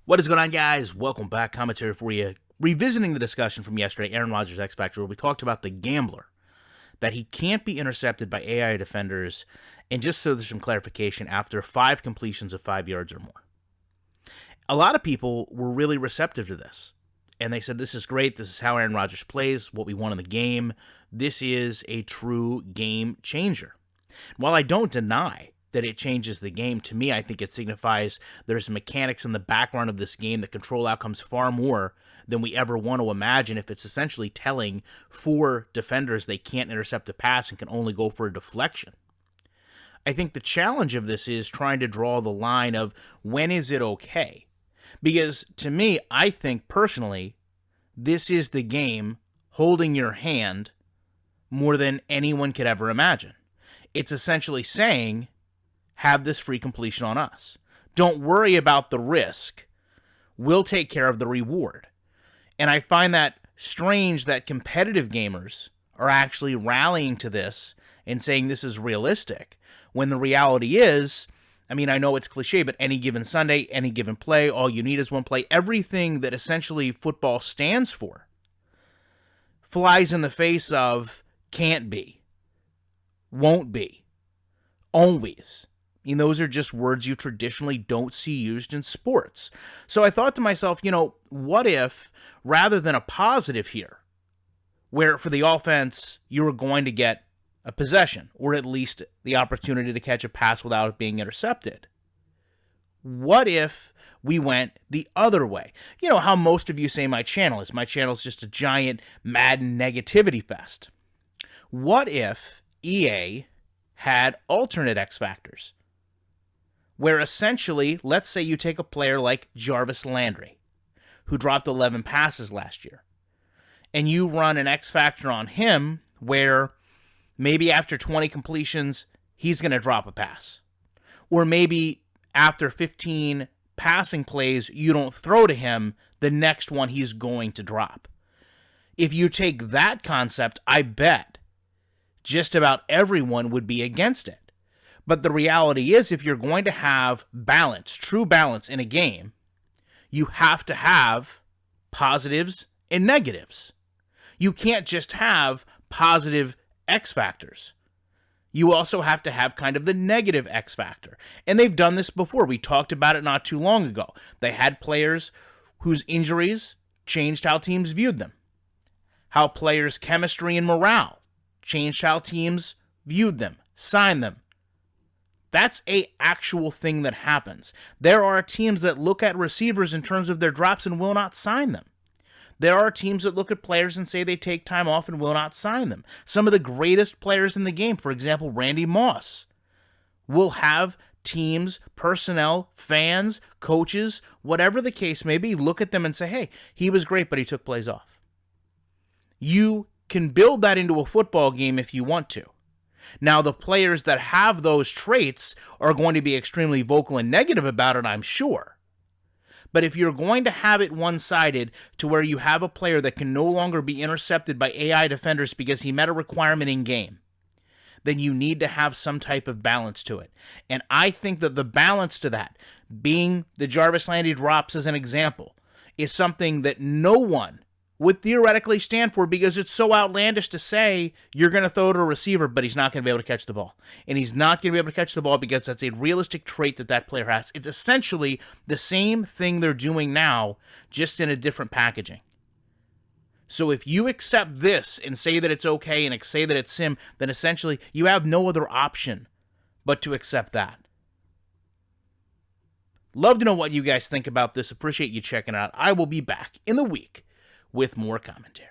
What is going on, guys? Welcome back. Commentary for you. Revisiting the discussion from yesterday, Aaron Rodgers' X Factor, where we talked about the gambler, that he can't be intercepted by AI defenders, and just so there's some clarification, after 5 completions of 5 yards or more. A lot of people were really receptive to this, and they said, this is great, this is how Aaron Rodgers plays, what we want in the game, this is a true game changer. While I don't deny that it changes the game, to me, I think it signifies there's mechanics in the background of this game that control outcomes far more than we ever want to imagine if it's essentially telling 4 defenders they can't intercept a pass and can only go for a deflection. I think the challenge of this is trying to draw the line of when is it okay? Because to me, I think personally, this is the game holding your hand more than anyone could ever imagine. It's essentially saying, have this free completion on us. Don't worry about the risk. We'll take care of the reward. And I find that strange that competitive gamers are actually rallying to this and saying this is realistic, when the reality is, I mean, I know it's cliche, but any given Sunday, any given play, all you need is one play. Everything that essentially football stands for flies in the face of can't be, won't be, always. I mean, those are just words you traditionally don't see used in sports. So I thought to myself, what if, rather than a positive here, where for the offense, you were going to get a possession, or at least the opportunity to catch a pass without it being intercepted, what if we went the other way? You know how most of you say my channel is. My channel is just a giant Madden negativity fest. What if EA had alternate X factors? Where essentially, let's say you take a player like Jarvis Landry, who dropped 11 passes last year, and you run an X factor on him where maybe after 20 completions, he's going to drop a pass. Or maybe after 15 passing plays, you don't throw to him, the next one he's going to drop. If you take that concept, I bet just about everyone would be against it. But the reality is, if you're going to have balance, true balance in a game, you have to have positives and negatives. You can't just have positive X factors. You also have to have kind of the negative X factor. And they've done this before. We talked about it not too long ago. They had players whose injuries changed how teams viewed them. How players' chemistry and morale changed how teams viewed them, signed them. That's an actual thing that happens. There are teams that look at receivers in terms of their drops and will not sign them. There are teams that look at players and say they take time off and will not sign them. Some of the greatest players in the game, for example, Randy Moss, will have teams, personnel, fans, coaches, whatever the case may be, look at them and say, hey, he was great, but he took plays off. You can build that into a football game if you want to. Now, the players that have those traits are going to be extremely vocal and negative about it, I'm sure. But if you're going to have it one-sided to where you have a player that can no longer be intercepted by AI defenders because he met a requirement in game, then you need to have some type of balance to it. And I think that the balance to that, being the Jarvis Landry drops as an example, is something that no one would theoretically stand for, because it's so outlandish to say you're going to throw to a receiver, but he's not going to be able to catch the ball. And he's not going to be able to catch the ball because that's a realistic trait that player has. It's essentially the same thing they're doing now, just in a different packaging. So if you accept this and say that it's okay and say that it's sim, then essentially you have no other option but to accept that. Love to know what you guys think about this. Appreciate you checking it out. I will be back in the week with more commentary.